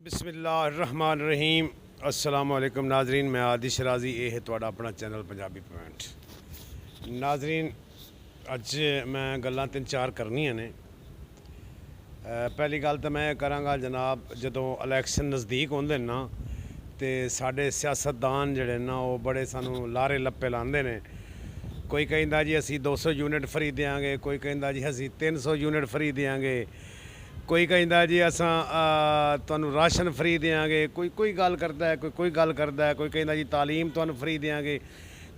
बिस्मिल्लाहिर्रहमानिर्रहीम अस्सलाम वालेकुम नाजरीन। मैं आदिश राजी, ये है तुहाडा अपना चैनल पंजाबी पॉइंट। नाजरीन, अज मैं गल्लां तीन चार करनियां ने। पहली गल तो मैं करांगा जनाब, जदों इलैक्शन नज़दीक होंदे ना तो साडे सियासतदान जिहड़े ना वो बड़े सानू लारे लप्पे लांदे ने। कोई कहंदा जी असी 200 यूनिट फ्री देंगे, कोई कहंदा जी असी 300 यूनिट फ्री देंगे, कोई कहंदा जी असां तुहानू राशन फ्री देंगे, कोई गल करता है, कोई गल करता है, कोई कहंदा जी तालीम तुहानू फ्री देंगे,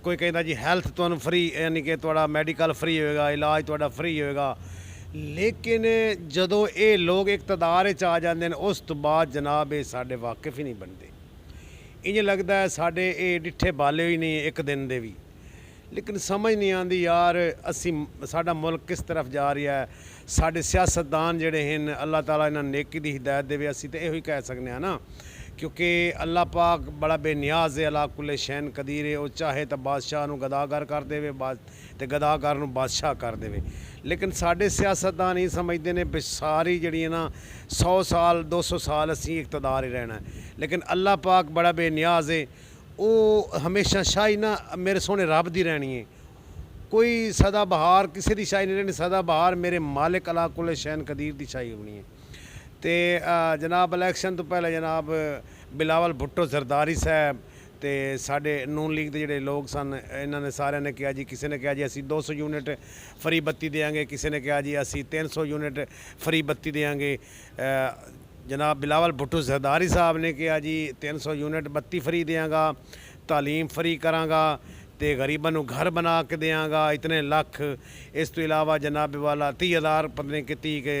कोई कहंदा जी हैल्थ तुहानू फ्री यानी कि तुहाडा मैडिकल फ्री होएगा, इलाज तुहाडा फ्री होएगा। लेकिन जदों ये लोग इकतदार आ जाते हैं उस तो बाद जनाब ये साडे वाकिफ ही नहीं बनते। इंज लगता है साडे ये डिठे बाले ही नहीं एक दिन दे भी। लेकिन समझ नहीं आती यार असी साडा मुल्क किस तरफ जा रहा है। साडे सियासतदान जिहड़े हैं अल्लाह ताला इन्हां नेकी दी हिदायत देवे, असी तो यही कह सकते हैं ना, क्योंकि अल्लाह पाक बड़ा बेनियाज है, अला कुल्ले शैन कदीर है। वो चाहे तो बादशाह नूं गदागर कर देवे ते गदागर नूं बादशाह कर देवे। लेकिन साडे सियासतदान ही समझते हैं भी सारी जिहड़ी है ना 100 साल 200 साल असी इकतदार ही रहना है। लेकिन अल्लाह पाक बड़ा बेनियाज है, वो हमेशा शाही ना मेरे सोने रब दी रहनी है। कोई सदा बहार किसी की शाही नहीं रहनी, सदा बहार मेरे मालिक अला कुल शैन कदीर की शाही होनी है। तो जनाब इलैक्शन तो पहले जनाब बिलावल भुट्टो जरदारी साहब तो साढ़े नून लीग के जोड़े लोग सन, इन्होंने सारे ने कहा जी, किसी ने कहा जी असी 200 यूनिट फ्री बत्ती देंगे, किसी ने कहा जी असी 300 यूनिट फ्री बत्ती देंगे। जनाब बिलावल भुट्टो जरदारी साहब ने कहा जी 300 यूनिट बत्ती फ्री देंगा, तालीम फ्री कराँगा, तो गरीबों को घर बना के देंगा इतने लख। इस तो इलावा जनाब वाला 30,000 पता नहीं कि 30 के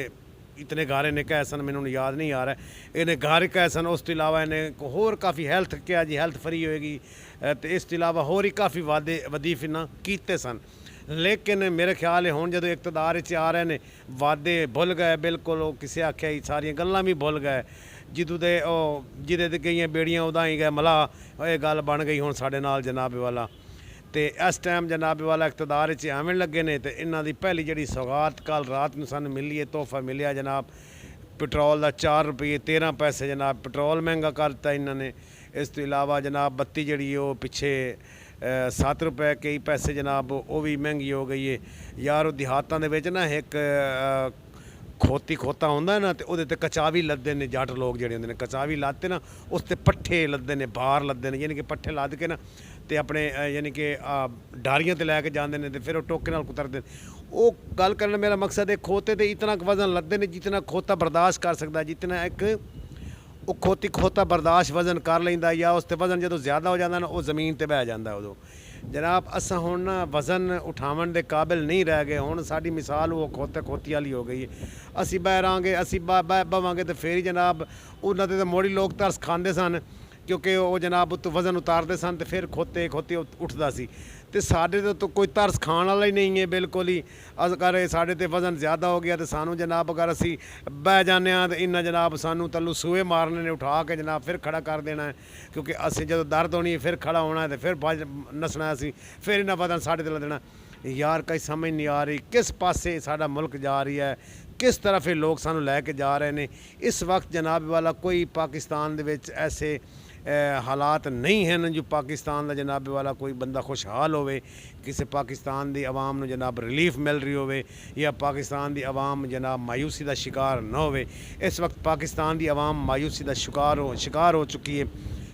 इतने गारे ने कहे सन, मैंने याद नहीं आ रहा है, इन्हें गारे कहे सन। उस तो इलावा इन्हें होर काफ़ी हैल्थ क्या जी हैल्थ फ्री होएगी, तो इस तो इलावा होर ही काफ़ी वादे वदीफ इन्हें कीते सन। लेकिन मेरे ख्याल है हुण जदों इकतदार च आ रहे हैं वादे भुल गए बिल्कुल। वो किसी आख्या ही सारियां गल्लां भी भुल गए, जिदों दे जिदे ते गईयां बेड़ियां उदा ही गए मला। ये गल बन गई हुण साडे नाल जनाब वाला। तो इस टाइम जनाब वाला इकतदार च आवन लगे ने। तो इन्हां दी पहली जिहड़ी सौगात कल रात नूं सानूं मिली है, तोहफा मिलिया जनाब पेट्रोल का 4 रुपये 13 पैसे जनाब पेट्रोल महंगा करता इन्होंने। इस तो इलावा जनाब बत्ती जी वो पिछे 7 रुपए कई पैसे जनाब वो भी महंगी हो गई है यार। देहातों के ना एक खोता होंदा ना, तो वो कचावी लद्दे ने जट लोग जोड़े होंगे, कचावी लाते ना उस ते पट्ठे लद्दे ने, बार लद्दे ने, यानी कि पट्ठे लद के ना तो अपने यानी कि डारियां ते लैके जाते हैं, तो फिर वो टोके नाल कुतरते हैं। वो गल करने मेरा मकसद है खोते तो इतना वजन लद्दे ने जितना खोता बर्दाश्त कर सकता, जितना एक वो खोता बर्दाश्त वजन कर लेंदा, या उस वजन जो ज़्यादा हो जाता ना वो ज़मीन पर बह जाता उदों। जनाब असा हुण ना वज़न उठावन के काबिल नहीं रह गए। हुण साडी मिसाल वो खोती वाली हो गई है। असी बह रहांगे, असी बवांगे तो फिर ही जनाब उन्होंने तो मोड़ी लोग तरस खाते सन, क्योंकि वो जनाब उत्तों वज़न उतारते सन तो फिर खोती उठता सी। तो साढ़े तो कोई तरस खाने वाला ही नहीं है बिल्कुल ही। अगर साढ़े तो वज़न ज़्यादा हो गया तो सानू जनाब अगर असी बह जाने तो इन्ना जनाब सानू तलू सूए मारने ने उठा के जनाब फिर खड़ा कर देना है, क्योंकि असी जो दर्द होनी है फिर खड़ा होना है तो फिर नसना असी फिर इन्ना वज़न साढ़े ते लदना। यार कहीं समझ नहीं आ रही किस पासे साडा मुल्क जा रही है, किस तरफ ये लोग सानू लैके जा रहे हैं। इस वक्त जनाब वाला कोई पाकिस्तान दे विच ऐसे हालात नहीं हैं जो पाकिस्तान का जनाब वाला कोई बंदा खुशहाल होवे, किसी पाकिस्तान की आवाम को जनाब रिलीफ मिल रही होवे, या पाकिस्तान की आवाम जनाब मायूसी का शिकार न होवे। इस वक्त पाकिस्तान की आवाम मायूसी का शिकार हो चुकी है,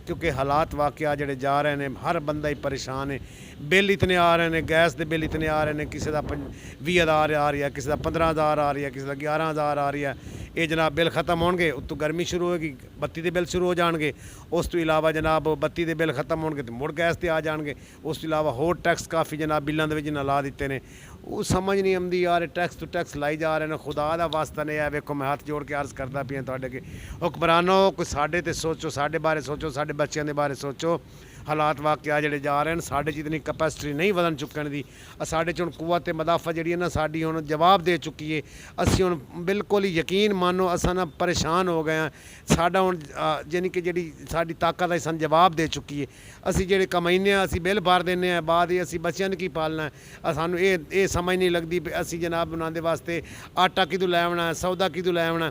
क्योंकि हालात वाकया जड़े जा रहे हैं हर बंदा ही परेशान है। बिल इतने आ रहे हैं, गैस के बिल इतने आ रहे हैं, किसी का 20,000 आ रही है, किसी का 15,000 आ रही है, किसी का 11,000 आ रही है। ये जनाब बिल खत्म होंगे उत्तों गर्मी शुरू होगी, बत्ती के बिल शुरू हो जाएंगे। उस तो इलावा जनाब बत्ती के बिल खत्म होंगे तो मुड़ गैस पर आ जाएंगे। उस तो इलावा होर टैक्स काफ़ी जनाब बिलों के जिन्हें ला दिते हैं। वो समझ नहीं आती यार, टैक्स तो टैक्स लाई जा रहे हैं। खुदा का वास्ता नहीं है, वेखो मैं हाथ जोड़ के अर्ज़ करता पिया तुहाडे के हुक्मरानो, कोई साडे ते सोचो, साडे बारे सोचो, साडे बच्चों के बारे सोचो। हालात वाकया जोड़े जा रहे हैं साढ़े जितनी कैपेसिटी नहीं बदन चुकन की। साढ़े हुण कुव्वत मुदाफा जी ना साड़ी हुण जवाब दे चुकी है। असी हुण बिल्कुल ही यकीन मानो असा ना परेशान हो गए हैं। साडा हुण यानी कि जी साड़ी ताकत है सन जवाब दे चुकी है। असी जेडे कमाईने असी बिल भर देने बाद ही असी बच्चों की पालना है। सानू ये समझ नहीं लगती भी असी जनाब उन्होंने वास्ते आटा कितों लै आना, सौदा कितों लै आना।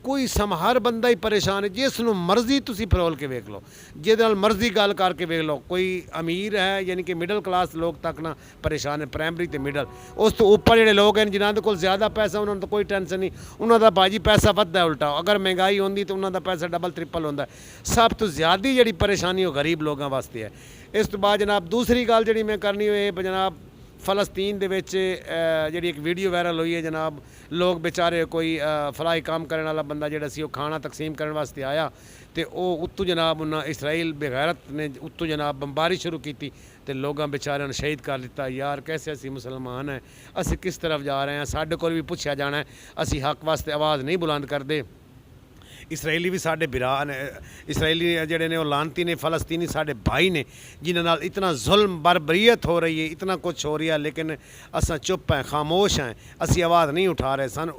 ਕੋਈ ਹਰ ਬੰਦਾ ਹੀ ਪਰੇਸ਼ਾਨ ਹੈ। ਜਿਸ ਨੂੰ ਮਰਜ਼ੀ ਤੁਸੀਂ ਫਰੋਲ ਕੇ ਵੇਖ ਲਓ, ਜਿਹਦੇ ਨਾਲ ਮਰਜ਼ੀ ਗੱਲ ਕਰਕੇ ਵੇਖ ਲਓ, ਕੋਈ ਅਮੀਰ ਹੈ ਯਾਨੀ ਕਿ ਮਿਡਲ ਕਲਾਸ ਲੋਕ ਤੱਕ ਨਾ ਪਰੇਸ਼ਾਨ ਹੈ, ਪ੍ਰਾਇਮਰੀ ਤੇ ਮਿਡਲ। ਉਸ ਤੋਂ ਉੱਪਰ ਜਿਹੜੇ ਲੋਕ ਹਨ ਜਿਨ੍ਹਾਂ ਦੇ ਕੋਲ ਜ਼ਿਆਦਾ ਪੈਸਾ, ਉਹਨਾਂ ਨੂੰ ਤਾਂ ਕੋਈ ਟੈਨਸ਼ਨ ਨਹੀਂ, ਉਹਨਾਂ ਦਾ ਬਾਜੀ ਪੈਸਾ ਵੱਧਦਾ ਉਲਟਾ। ਅਗਰ ਮਹਿੰਗਾਈ ਹੁੰਦੀ ਤਾਂ ਉਹਨਾਂ ਦਾ ਪੈਸਾ ਡਬਲ ਟ੍ਰਿਪਲ ਹੁੰਦਾ। ਸਭ ਤੋਂ ਜ਼ਿਆਦਾ ਜਿਹੜੀ ਪਰੇਸ਼ਾਨੀ ਉਹ ਗਰੀਬ ਲੋਕਾਂ ਵਾਸਤੇ ਹੈ। ਇਸ ਤੋਂ ਬਾਅਦ ਜਨਾਬ ਦੂਸਰੀ ਗੱਲ ਜਿਹੜੀ ਮੈਂ ਕਰਨੀ ਹੋਏ ਜਨਾਬ, ਫਲਸਤੀਨ ਦੇ ਵਿੱਚ ਜਿਹੜੀ ਇੱਕ ਵੀਡੀਓ ਵਾਇਰਲ ਹੋਈ ਹੈ ਜਨਾਬ, ਲੋਕ बेचारे कोई फलाई काम करने वाला बंदा ਜਿਹੜਾ ਸੀ ਉਹ ਖਾਣਾ ਤਕਸੀਮ ਕਰਨ ਵਾਸਤੇ ਆਇਆ ਤੇ ਉਹ ਉੱਤੋਂ ਜਨਾਬ ਉਹਨਾਂ ਇਸਰਾਈਲ ਬੇਗੈਰਤ ਨੇ ਉੱਤੋਂ ਜਨਾਬ ਬੰਬਾਰੀ ਸ਼ੁਰੂ ਕੀਤੀ ਤੇ ਲੋਕਾਂ बेचाਰਿਆਂ ਨੂੰ ਸ਼ਹੀਦ ਕਰ ਦਿੱਤਾ। ਯਾਰ ਕੈਸੇ ਅਸੀਂ ਮੁਸਲਮਾਨ ਹੈ, ਅਸੀਂ ਕਿਸ ਤਰਫ ਜਾ ਰਹੇ ਹਾਂ? ਸਾਡੇ ਕੋਲ ਵੀ ਪੁੱਛਿਆ ਜਾਣਾ, ਅਸੀਂ ਹੱਕ ਵਾਸਤੇ ਆਵਾਜ਼ ਨਹੀਂ ਬੁਲੰਦ ਕਰਦੇ। इसराइली भी साढ़े बिरा ने, इसराइली जड़े ने लानती ने, फलस्तीनी साढ़े भाई ने जिन्होंने नाल इतना जुल्म बरबरीयत हो रही है, इतना कुछ हो रहा है, लेकिन असा चुप हैं, खामोश हैं, असी आवाज़ नहीं उठा रहे। सन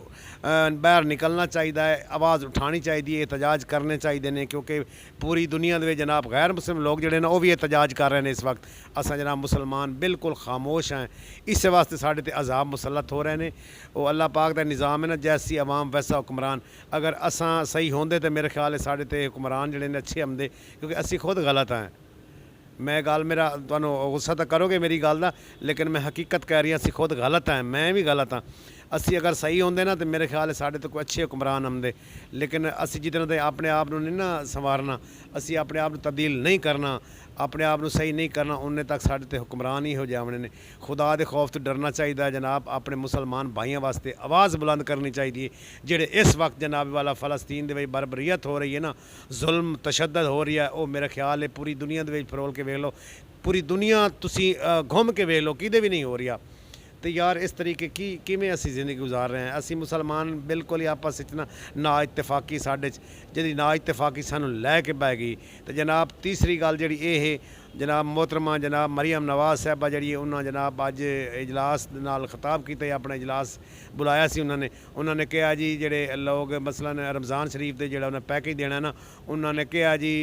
बाहर निकलना चाहिए है, आवाज़ उठानी चाहिए, एहतजाज करने चाहिए ने, क्योंकि पूरी दुनिया के जनाब गैर मुस्लिम लोग जोड़े ना वो भी एहतजाज कर रहे हैं इस वक्त। असा जनाब मुसलमान बिल्कुल खामोश हैं, इस वास्ते साढ़े ते अजाब मुसलत हो रहे हैं। वो अल्लाह पाक का निज़ाम है ना, जैसी अवाम वैसा हुक्मरान। अगर असा सही होंदे तो मेरे ख्याल है साढ़े ते हुक्मरान जोड़े ने अच्छे आंदे, क्योंकि असी खुद गलत हैं। मैं गल मेरा तुहानू गुस्सा तो करोगे मेरी गल का, लेकिन मैं हकीकत कह रही, असी खुद गलत हैं, मैं भी गलत हाँ। असी अगर सही होंदे ना तो मेरे ख्याल है साढ़े तो कोई अच्छे हुक्मरान आंदे, लेकिन असी जितने तक अपने आप को नहीं ना संवारना, असी अपने आप को तब्दील नहीं करना, अपने आप को सही नहीं करना, उन्ने तक साढ़े ते हुक्मरान ही हो जाने ने। खुदा के खौफ तो डरना चाहिए जनाब। अपने मुसलमान भाइयों वास्ते आवाज़ बुलंद करनी चाहिए। जेड़े इस वक्त जनाब वाला फ़लस्तीन के बरबरीयत हो रही है ना, जुल्म तशद्दद हो रही है, वो मेरा ख्याल है पूरी दुनिया के फरोल के वेख लो, पूरी दुनिया तुसी घूम के वेख लो, किदे भी नहीं हो रहा। तो यार इस तरीके की किमें असी ज़िंदगी गुजार रहे हैं? असी मुसलमान बिल्कुल ही आपस इतना ना इतफाकी साढ़े जी ना इतफाकी सानू लैके बह गई। तो जनाब तीसरी गल जी ये जनाब मोहतरमा जनाब मरियम नवाज साहबा जी उन्होंने जनाब अज इजलास नाल खिताब किया, अपना इजलास बुलाया सी उन्होंने कहा जी जेडे लोग मसलन रमज़ान शरीफ के जो उन्हें पैकेज देना ना, उन्होंने कहा जी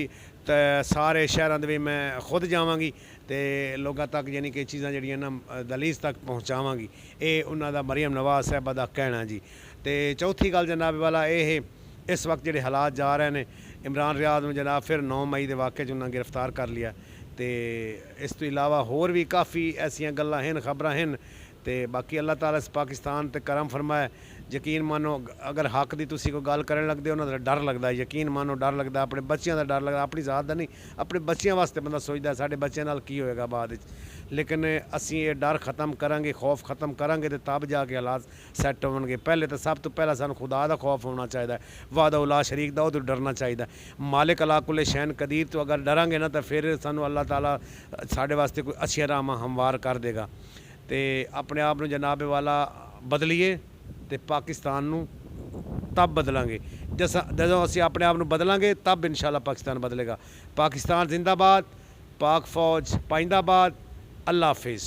तो सारे शहरों के मैं खुद जावांगी तो लोगों तक यानी कि चीज़ां जड़ियां ना दलीस तक पहुँचावांगी। ये उन्हों का मरियम नवाज साहबा का कहना जी। तो चौथी गल जनाब वाला ये इस वक्त जो हालात जा रहे हैं, इमरान रियाद में जनाब फिर 9 मई के वाक़े उन्होंने गिरफ्तार कर लिया। तो इस तो इलावा होर भी काफ़ी ऐसियां गल्लां हैं, खबरां हैं। तो बाकी अल्लाह ताला पाकिस्तान ते करम फरमाए। यकीन मानो अगर हक की तुसी कोई गल करन लगदे उन्हां दा डर लगदा, यकीन मानो डर लगदा, अपने बच्चों का डर लगदा, अपनी ज़ात का नहीं, अपने बच्चों वास्ते बंदा सोचदा साडे बच्चों नाल की होएगा बाद विच। लेकिन असी ये डर ख़त्म करांगे, खौफ ख़त्म करांगे तो तब जाके हालात सैट होणगे। पहले तो सब तो पहला सानू खुदा का खौफ होना चाहिए, वादा उला शरीक का तो डरना चाहिए। मालिक अला कुल शैन कदीर तो अगर डरांगे ना तो फिर सानू अल्लाह ताला साडे वास्ते कोई अच्छी राह हमवार कर देगा। तो अपने आप में जनाब वाला बदलीए तो पाकिस्तान नू तब बदलांगे जो असी अपने आप में बदलांगे, तब इंशाल्लाह पाकिस्तान बदलेगा। पाकिस्तान जिंदाबाद, पाक फौज पाइंदाबाद। अल्लाह हाफिज़।